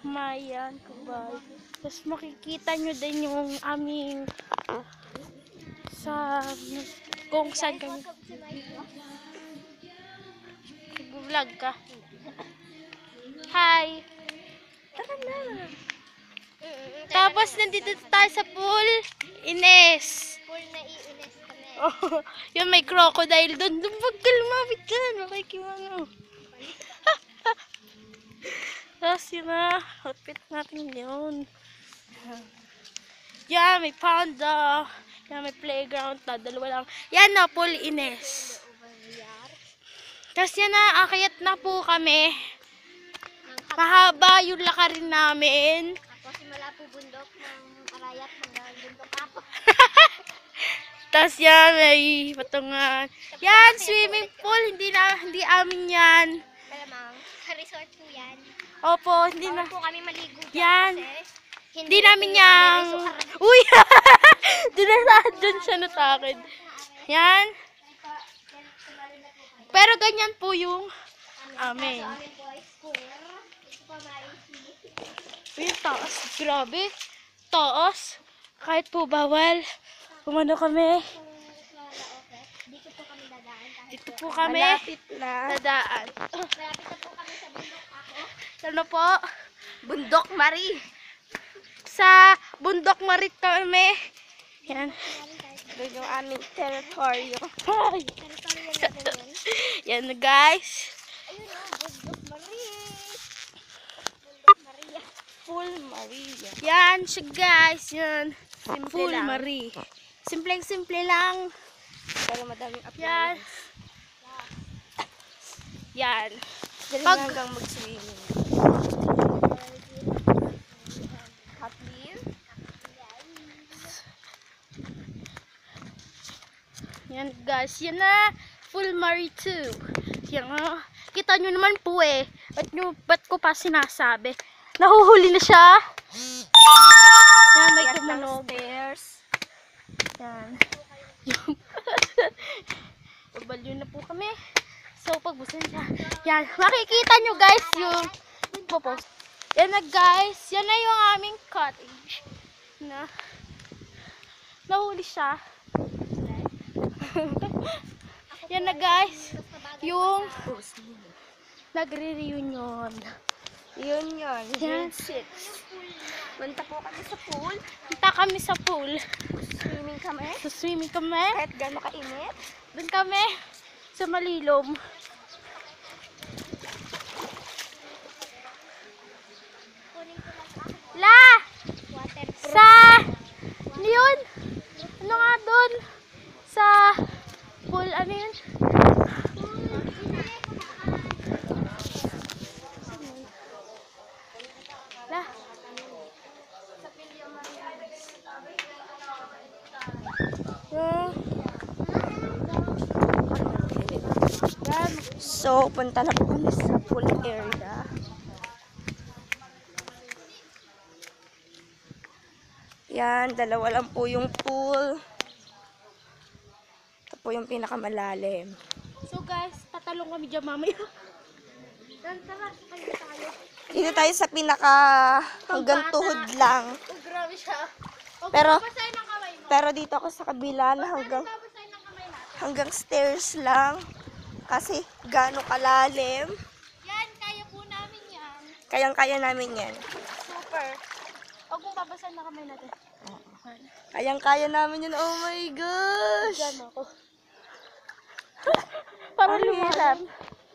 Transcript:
Mayan, Kubay. Tapos makikita nyo din yung aming sa kung saan kami. Vlog ka. Hi! Tara na. Tapos nandito tayo sa pool. Ines. Pool na iunes kami. Oh, yun may crocodile doon. Lumag ka, lumapit ka. Makikimano. Tapos yun na. Outfit natin yun. Yan, may panda. Yan, may playground na. Dalawa lang. Yan na, pool Ines. Tapos yan na, akyat na po kami. Mahaba yung lakarin namin. Ako simula po bundok ng Arayat hanggang bundok ako. Tapos yan, may patungan. Yan, swimming pool. Hindi amin yan. Malamang, sa resort po yan. Opo, hindi na. Po kami maligo dyan Yan. kasi Hindi namin yang... Uy! Doon siya natakid. Yan. Pero ganyan po yung amin. Yung taas. Grabe. Taas. Kahit po bawal. Umano kami. Dito po kami dadaan. Dito po kami. Malapit na. Dadaan. Malapit na po kami sa bundok ako. Ano po? Bundok Marie. Sa bundok marit kami. Yan. Doon yung aming teritoryo. Ay! Teritoryo na ganyan. Yan na guys. Ayun o, Bundok Marie. Bundok Maria. Full Maria. Yan siya guys. Yan. Simple Full lang. Marie. Simpleng-simple lang. Pero madaming Yan. appliance. Yan. Dali Pag- na hanggang mag-swimming. Hot beer? Yan guys. Yan na. Full Marie 2. Yan nga. Kita nyo naman po eh. Ba't ko pa sinasabi? Nahuhuli na siya. Yan, may Akyat ng tumunog. stairs. Yan. Babaliw na po kami. So, pagbusan siya. Yan. Makikita nyo guys yung popost. Yan na guys. Yan na yung aming cottage. Na. Nahuli siya. Yan na guys. Yung nagre-reunion. Yun yun. Yan. Grade 6. Punta po kami sa pool. Punta kami sa pool. Swimming kami. So, swimming kami. Kahit gano'n kainit. Doon kami sa Malilom. La! Waterproof. Sa... Ano yun? Ano nga doon? Sa... Pool, ano yun? La! Yan. So, punta na po kami sa pool area. Yan, dalawa lang po yung pool. Ito po yung pinakamalalim. So guys, tatalong kami dyan mamaya. Tara, tayo. Dito tayo sa pinaka hanggang tuhod lang. Oh, grabe siya. Pero- Babasahin ang kamay mo. Pero dito ako sa kabila na Babasahin ang kamay natin. hanggang stairs lang. Kasi gaano kalalim. Yan, kaya po namin yan. Kayang-kaya namin yan. Super. Huwag mong babasahin ang kamay natin. Kayang-kaya namin yan. Oh my gosh! Diyan ako. Parang Ang lumalan. hirap.